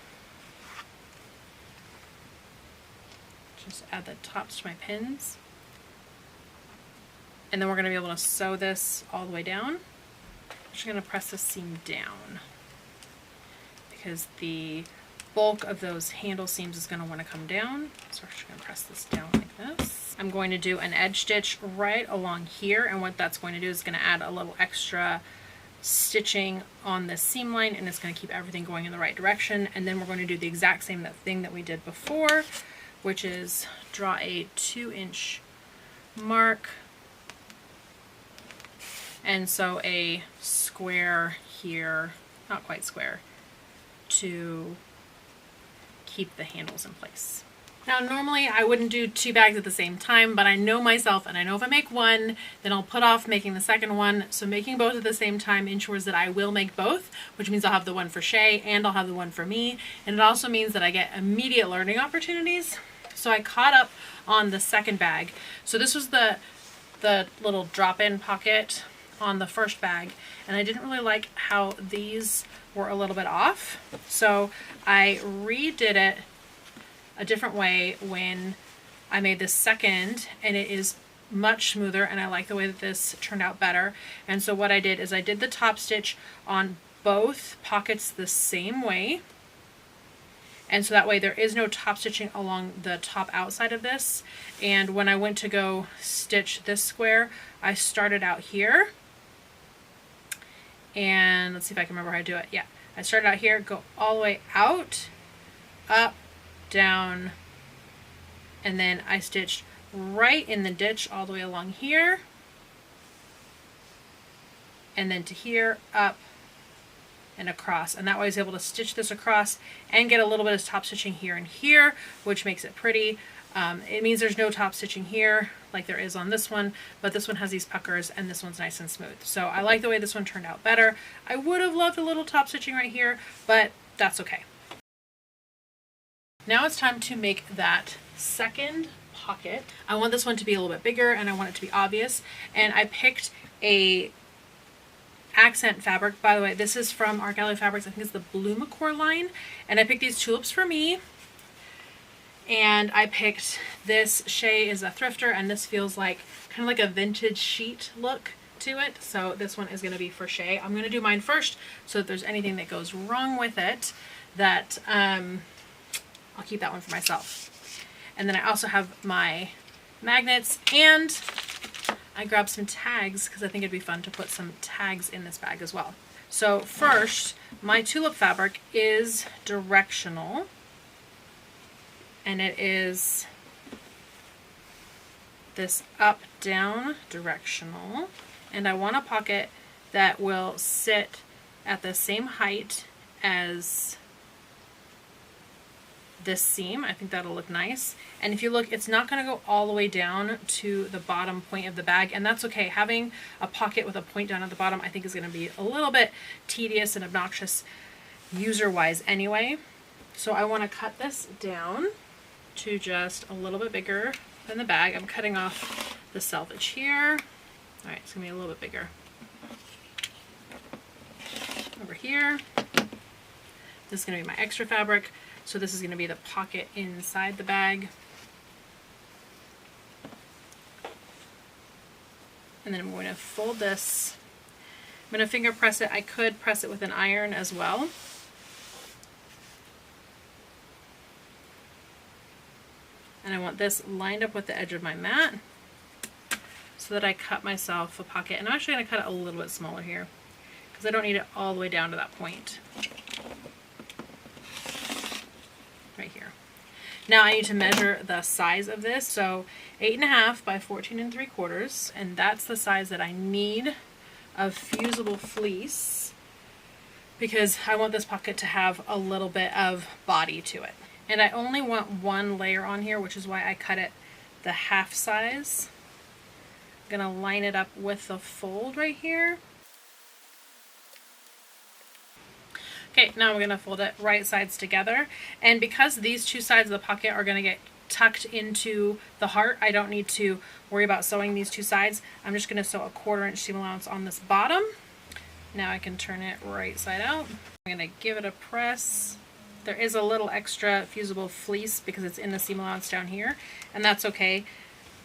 Just add the tops to my pins, and then we're going to be able to sew this all the way down. I'm just going to press the seam down because the bulk of those handle seams is going to want to come down. So we're just going to press this down like this. I'm going to do an edge stitch right along here, and what that's going to do is going to add a little extra stitching on this seam line, and it's going to keep everything going in the right direction. And then we're going to do the exact same thing that we did before, which is draw a 2-inch mark and sew a square here, not quite square, to keep the handles in place. Now normally I wouldn't do 2 bags at the same time, but I know myself, and I know if I make one, then I'll put off making the second one. So making both at the same time ensures that I will make both, which means I'll have the one for Shea and I'll have the one for me. And it also means that I get immediate learning opportunities. So I caught up on the second bag. So this was the little drop-in pocket on the first bag, and I didn't really like how these were a little bit off. So I redid it a different way when I made this second, and it is much smoother, and I like the way that this turned out better. And so what I did is I did the top stitch on both pockets the same way, and so that way there is no top stitching along the top outside of this. And when I went to go stitch this square, I started out here, and let's see if I can remember how to do it. Yeah, I started out here, go all the way out, up, down, and then I stitched right in the ditch all the way along here, and then to here, up, and across. And that way I was able to stitch this across and get a little bit of top stitching here and here, which makes it pretty. It means there's no top stitching here like there is on this one, but this one has these puckers and this one's nice and smooth. So I like the way this one turned out better. I would have loved a little top stitching right here, but that's okay. Now it's time to make that second pocket. I want this one to be a little bit bigger, and I want it to be obvious. And I picked a accent fabric. By the way, this is from Art Gallery Fabrics. I think it's the Bloomacore line. And I picked these tulips for me. And I picked this. Shea is a thrifter, and this feels like kind of like a vintage sheet look to it. So this one is going to be for Shea. I'm going to do mine first, so if there's anything that goes wrong with it, that I'll keep that one for myself. And then I also have my magnets, and I grabbed some tags because I think it'd be fun to put some tags in this bag as well. So first, my tulip fabric is directional, and it is this up-down directional, and I want a pocket that will sit at the same height as this seam. I think that'll look nice. And if you look, it's not going to go all the way down to the bottom point of the bag, and that's okay. Having a pocket with a point down at the bottom I think is going to be a little bit tedious and obnoxious user-wise anyway. So I want to cut this down to just a little bit bigger than the bag. I'm cutting off the selvage here. All right, it's gonna be a little bit bigger. Over here, this is gonna be my extra fabric. So this is gonna be the pocket inside the bag. And then I'm going to fold this. I'm going to finger press it. I could press it with an iron as well. And I want this lined up with the edge of my mat so that I cut myself a pocket. And I'm actually going to cut it a little bit smaller here because I don't need it all the way down to that point. Right here. Now I need to measure the size of this. So 8.5 by 14 3/4, and that's the size that I need of fusible fleece because I want this pocket to have a little bit of body to it. And I only want one layer on here, which is why I cut it the half size. I'm gonna line it up with the fold right here. Okay, now we're going to fold it right sides together. And because these two sides of the pocket are going to get tucked into the heart, I don't need to worry about sewing these two sides. I'm just going to sew a 1/4 inch seam allowance on this bottom. Now I can turn it right side out. I'm going to give it a press. There is a little extra fusible fleece because it's in the seam allowance down here, and that's okay.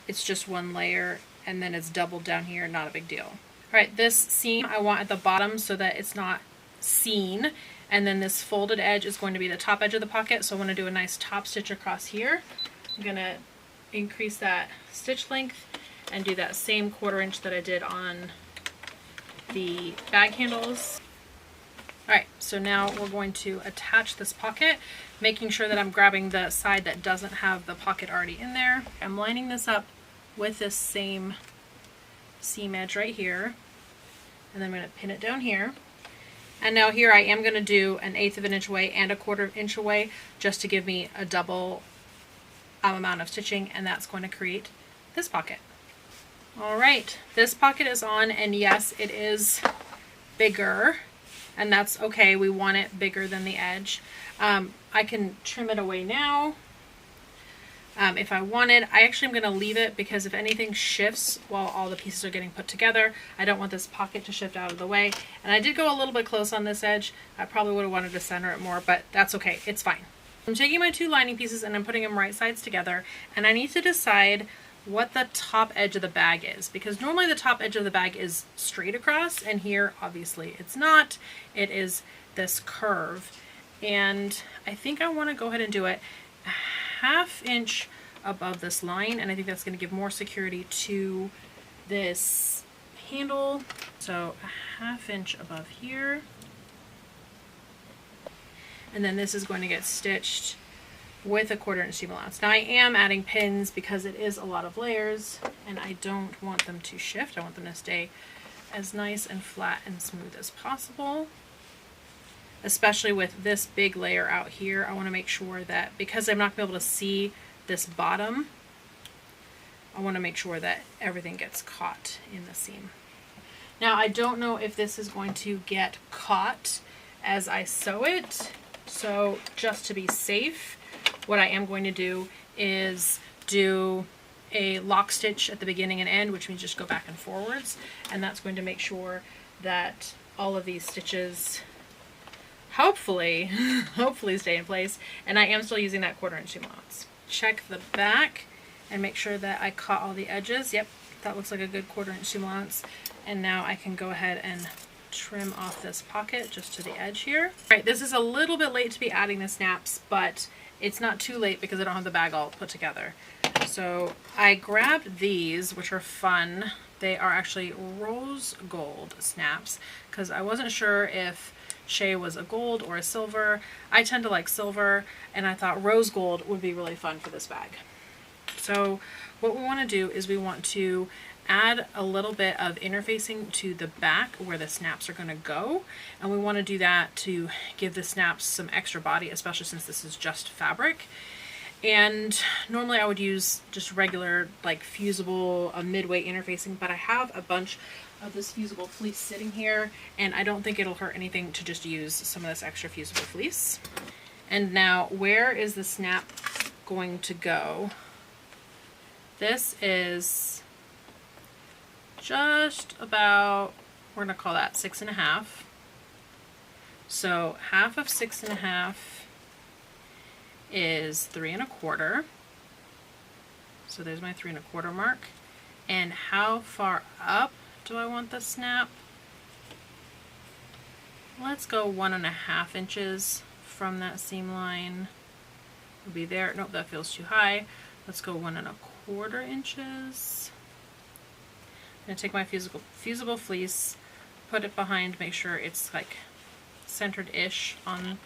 It's just one layer and then it's doubled down here, not a big deal. All right, this seam I want at the bottom so that it's not seen. And then this folded edge is going to be the top edge of the pocket. So I want to do a nice top stitch across here. I'm going to increase that stitch length and do that same 1/4 inch that I did on the bag handles. All right, so now we're going to attach this pocket, making sure that I'm grabbing the side that doesn't have the pocket already in there. I'm lining this up with this same seam edge right here. And then I'm going to pin it down here. And now here I am going to do an 1/8 of an inch away and a 1/4 inch away just to give me a double amount of stitching, and that's going to create this pocket. All right, this pocket is on, and yes, it is bigger, and that's okay. We want it bigger than the edge. I can trim it away now. If I wanted, I actually am going to leave it because if anything shifts while all the pieces are getting put together, I don't want this pocket to shift out of the way. And I did go a little bit close on this edge. I probably would have wanted to center it more, but that's okay. It's fine. I'm taking my two lining pieces and I'm putting them right sides together, and I need to decide what the top edge of the bag is, because normally the top edge of the bag is straight across, and here obviously it's not. It is this curve, and I think I want to go ahead and do it 1/2 inch above this line, and I think that's going to give more security to this handle. So 1/2 inch above here, and then this is going to get stitched with a 1/4 inch seam allowance. Now I am adding pins because it is a lot of layers and I don't want them to shift. I want them to stay as nice and flat and smooth as possible. Especially with this big layer out here, I want to make sure that because I'm not going to be able to see this bottom, I want to make sure that everything gets caught in the seam. Now I don't know if this is going to get caught as I sew it, so just to be safe, what I am going to do is do a lock stitch at the beginning and end, which means just go back and forwards, and that's going to make sure that all of these stitches hopefully stay in place, and I am still using that 1/4 inch seam allowance. Check the back and make sure that I caught all the edges. Yep, that looks like a good 1/4 inch seam allowance. And now I can go ahead and trim off this pocket just to the edge here. All right, this is a little bit late to be adding the snaps, but it's not too late because I don't have the bag all put together. So I grabbed these, which are fun. They are actually rose gold snaps because I wasn't sure if Shea was a gold or a silver. I tend to like silver, and I thought rose gold would be really fun for this bag. So what we want to do is we want to add a little bit of interfacing to the back where the snaps are going to go, and we want to do that to give the snaps some extra body, especially since this is just fabric. And normally I would use just regular like fusible mid-weight interfacing, but I have a bunch of this fusible fleece sitting here, and I don't think it'll hurt anything to just use some of this extra fusible fleece. And now, where is the snap going to go, this is just about, we're going to call that 6.5. So half of 6.5 is 3.25. So there's my 3.25 mark. And how far up do I want the snap? Let's go 1.5 inches from that seam line. Will be there. Nope, that feels too high. Let's go 1.25 inches. I'm gonna take my fusible fleece, put it behind, make sure it's like centered-ish on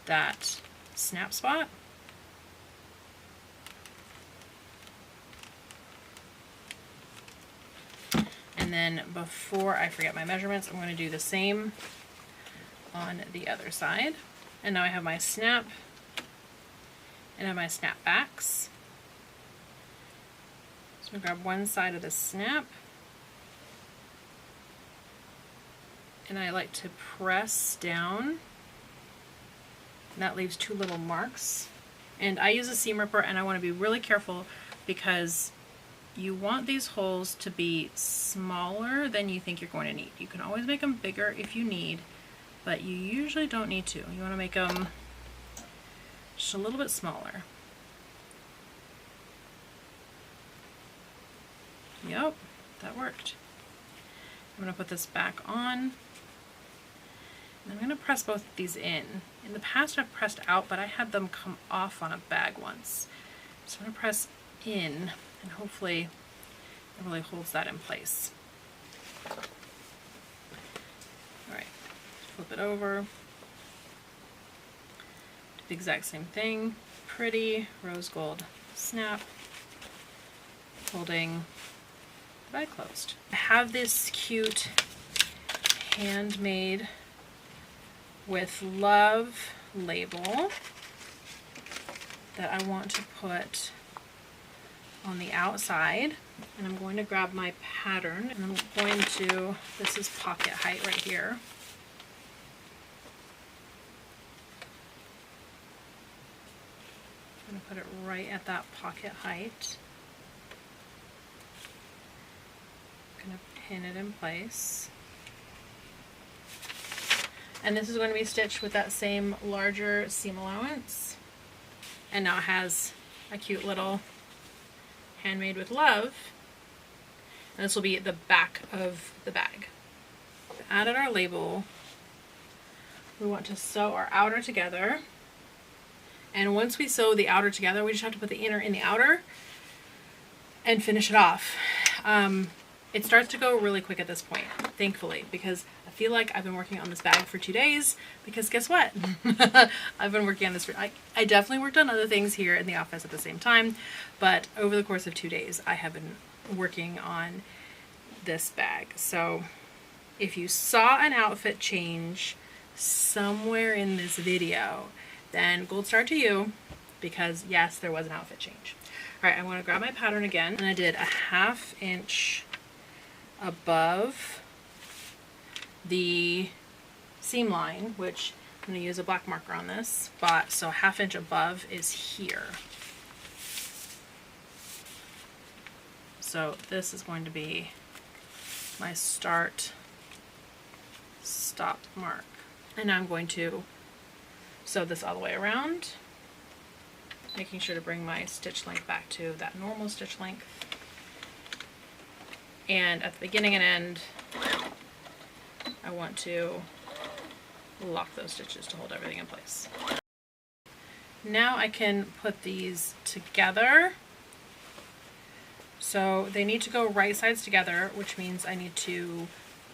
that snap spot. And then before I forget my measurements, I'm going to do the same on the other side. And now I have my snap and I have my snap backs. So I'm going to grab one side of the snap, and I like to press down, and that leaves 2 little marks. And I use a seam ripper, and I want to be really careful because you want these holes to be smaller than you think you're going to need. You can always make them bigger if you need, but you usually don't need to. You want to make them just a little bit smaller. Yep, that worked. I'm going to put this back on, and I'm going to press both of these in. In the past I've pressed out, but I had them come off on a bag once. So I'm going to press in, and hopefully it really holds that in place. Alright, flip it over. Do the exact same thing. Pretty rose gold snap, holding the bag closed. I have this cute handmade with love label that I want to put on the outside, and I'm going to grab my pattern, and I'm going to, this is pocket height right here. I'm going to put it right at that pocket height. I'm going to pin it in place. And this is going to be stitched with that same larger seam allowance. And now it has a cute little handmade with love. And this will be at the back of the bag. Added our label. We want to sew our outer together. And once we sew the outer together, we just have to put the inner in the outer and finish it off. It starts to go really quick at this point, thankfully, because I feel like I've been working on this bag for 2 days, because guess what? I've been working on this for, I definitely worked on other things here in the office at the same time, but over the course of 2 days, I have been working on this bag. So if you saw an outfit change somewhere in this video, then gold star to you, because yes, there was an outfit change. All right, I want to grab my pattern again, and I did a 1/2 inch above the seam line, which I'm going to use a black marker on this spot, so 1/2 inch above is here. So this is going to be my start stop mark. And I'm going to sew this all the way around, making sure to bring my stitch length back to that normal stitch length. And at the beginning and end, I want to lock those stitches to hold everything in place. Now I can put these together. So they need to go right sides together, which means I need to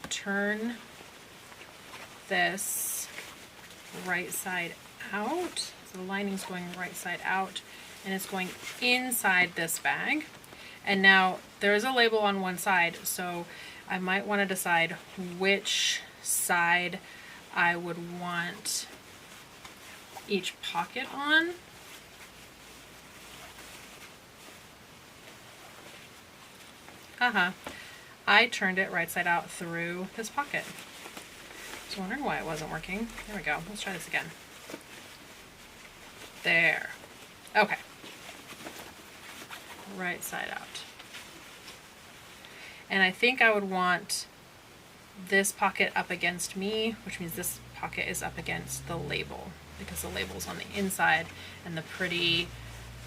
turn this right side out. So the lining's going right side out, and it's going inside this bag. And now there is a label on one side, so I might want to decide which side I would want each pocket on. I turned it right side out through this pocket. I was wondering why it wasn't working. There we go. Let's try this again. There. Okay. Right side out. And I think I would want this pocket up against me, which means this pocket is up against the label, because the label is on the inside and the pretty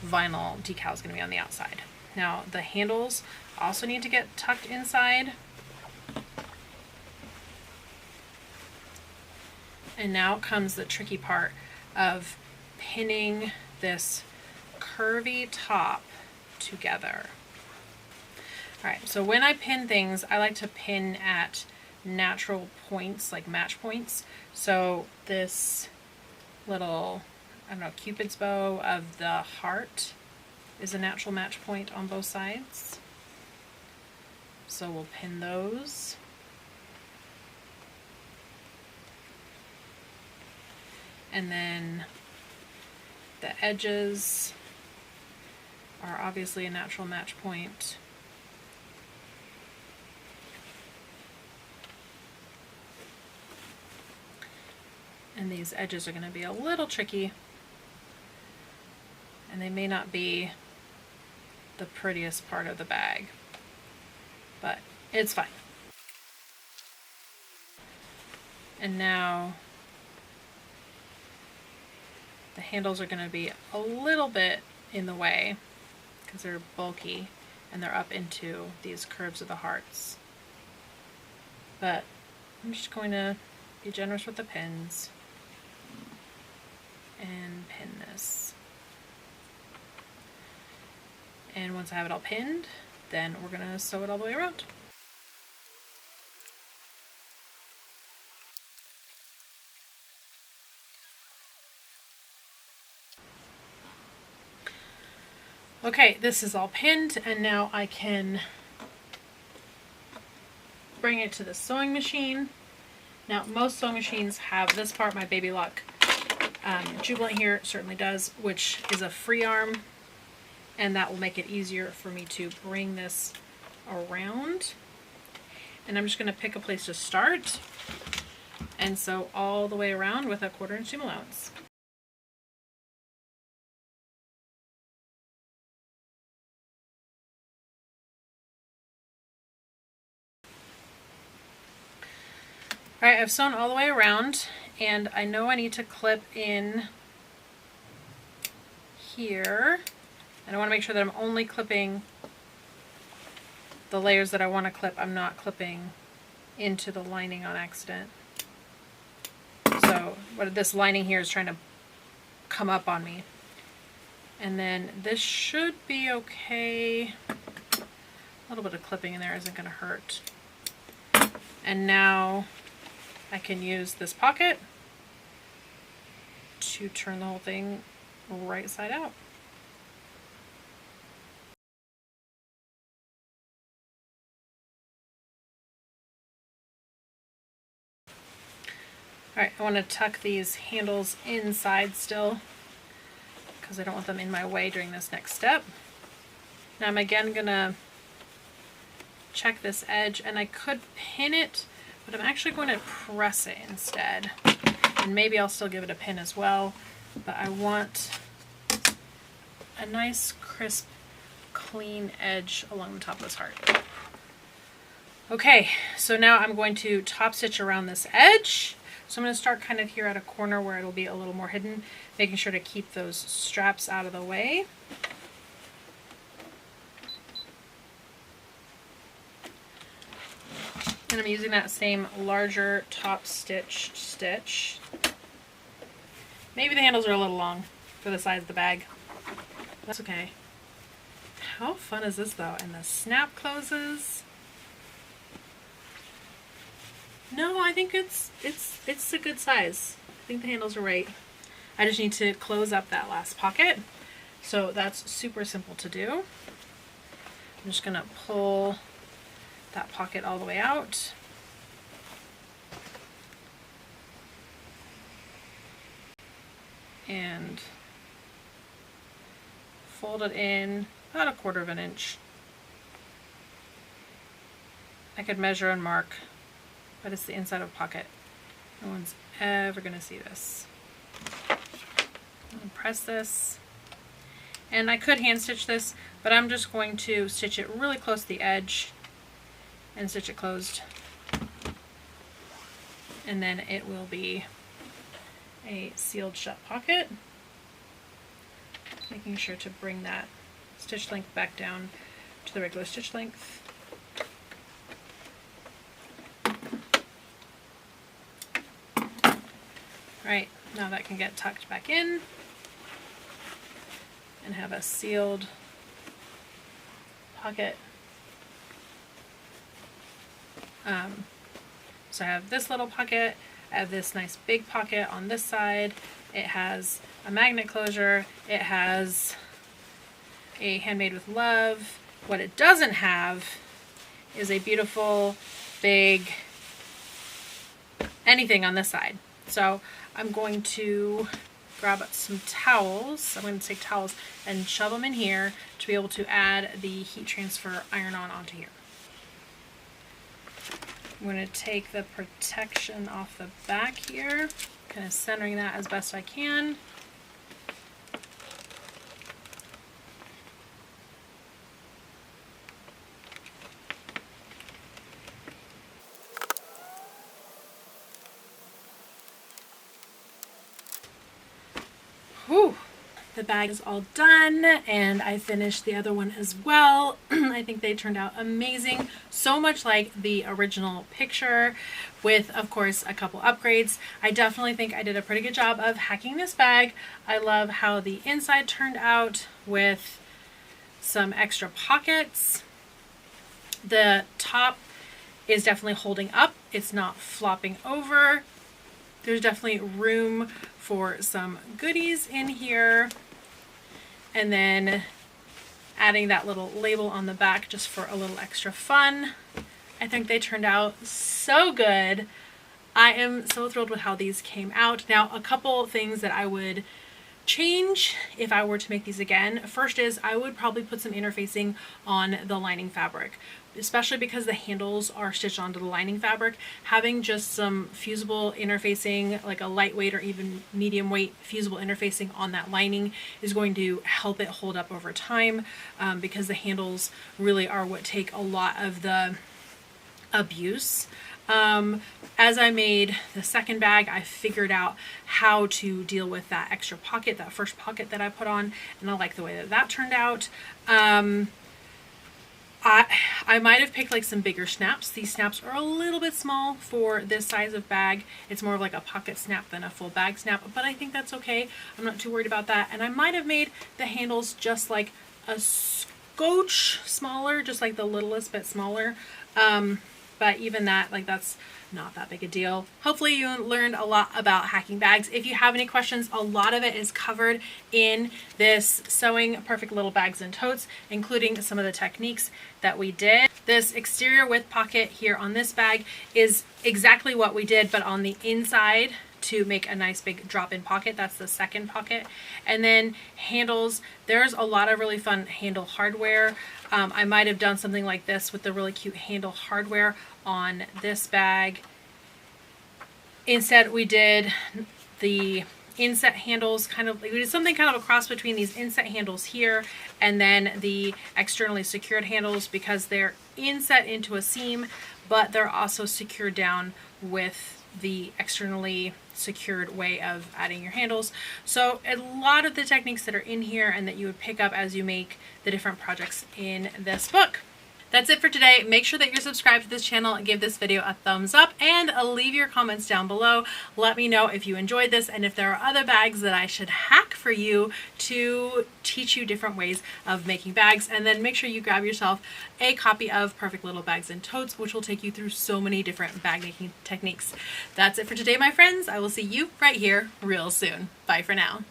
vinyl decal is going to be on the outside. Now the handles also need to get tucked inside. And now comes the tricky part of pinning this curvy top together. All right, so when I pin things, I like to pin at natural points, like match points. So this little, I don't know, Cupid's bow of the heart is a natural match point on both sides. So we'll pin those. And then the edges are obviously a natural match point. And these edges are going to be a little tricky, and they may not be the prettiest part of the bag, but it's fine. And now the handles are going to be a little bit in the way because they're bulky and they're up into these curves of the hearts. But I'm just going to be generous with the pins and pin this. And once I have it all pinned, then we're going to sew it all the way around. Okay, this is all pinned, and now I can bring it to the sewing machine. Now, most sewing machines have this part. My Baby Lock Jubilant here certainly does, which is a free arm, and that will make it easier for me to bring this around. And I'm just going to pick a place to start and sew all the way around with a 1/4 inch seam allowance. Alright, I've sewn all the way around, and I know I need to clip in here, and I want to make sure that I'm only clipping the layers that I want to clip. I'm not clipping into the lining on accident. So what this lining here is trying to come up on me. And then this should be okay. A little bit of clipping in there isn't going to hurt. And now I can use this pocket to turn the whole thing right side out. Alright, I want to tuck these handles inside still because I don't want them in my way during this next step. Now I'm again going to check this edge, and I could pin it, but I'm actually going to press it instead. And maybe I'll still give it a pin as well, but I want a nice crisp clean edge along the top of this heart. Okay, so now I'm going to top stitch around this edge. So I'm going to start kind of here at a corner where it'll be a little more hidden, making sure to keep those straps out of the way. And I'm using that same larger top stitch. Maybe the handles are a little long for the size of the bag. That's okay. How fun is this though? And the snap closes. No, I think it's a good size. I think the handles are right. I just need to close up that last pocket. So that's super simple to do. I'm just gonna pull that pocket all the way out. And fold it in about 1/4 inch. I could measure and mark, but it's the inside of a pocket. No one's ever going to see this. I'm going to press this, And I could hand stitch this, but I'm just going to stitch it really close to the edge and stitch it closed. And then it will be a sealed shut pocket. Making sure to bring that stitch length back down to the regular stitch length. Right, now that can get tucked back in and have a sealed pocket. So I have this little pocket, I have this nice big pocket on this side. It has a magnet closure, it has a handmade with love. What it doesn't have is a beautiful big anything on this side. So I'm going to grab some towels. I'm going to take towels and shove them in here to be able to add the heat transfer iron-on onto here. I'm going to take the protection off the back here, kind of centering that as best I can. Whew. The bag is all done, and I finished the other one as well. I think they turned out amazing, so much like the original picture, with of course a couple upgrades. I definitely think I did a pretty good job of hacking this bag. I love how the inside turned out with some extra pockets. The top is definitely holding up, it's not flopping over. There's definitely room for some goodies in here. And then adding that little label on the back just for a little extra fun. I think they turned out so good. I am so thrilled with how these came out. Now, a couple things that I would change if I were to make these again. First is I would probably put some interfacing on the lining fabric, especially because the handles are stitched onto the lining fabric. Having just some fusible interfacing, like a lightweight or even medium weight fusible interfacing on that lining, is going to help it hold up over time, because the handles really are what take a lot of the abuse. As I made the second bag, I figured out how to deal with that extra pocket, that first pocket that I put on, and I like the way that that turned out. I might have picked like some bigger snaps. These snaps are a little bit small for this size of bag. It's more of like a pocket snap than a full bag snap, but I think that's okay. I'm not too worried about that. And I might have made the handles just like a scotch smaller, just like the littlest bit smaller. But even that, like, that's not that big a deal. Hopefully you learned a lot about hacking bags. If you have any questions, a lot of it is covered in this Sewing Perfect Little Bags and Totes, including some of the techniques that we did. This exterior width pocket here on this bag is exactly what we did, but on the inside to make a nice big drop-in pocket. That's the second pocket. And then handles, there's a lot of really fun handle hardware. I might have done something like this with the really cute handle hardware on this bag. Instead, we did the inset handles, we did something kind of a cross between these inset handles here and then the externally secured handles, because they're inset into a seam, but they're also secured down with the externally secured way of adding your handles. So a lot of the techniques that are in here and that you would pick up as you make the different projects in this book. That's it for today. Make sure that you're subscribed to this channel and give this video a thumbs up, and leave your comments down below. Let me know if you enjoyed this and if there are other bags that I should hack for you to teach you different ways of making bags. And then make sure you grab yourself a copy of Perfect Little Bags and Totes, which will take you through so many different bag making techniques. That's it for today, my friends. I will see you right here real soon. Bye for now.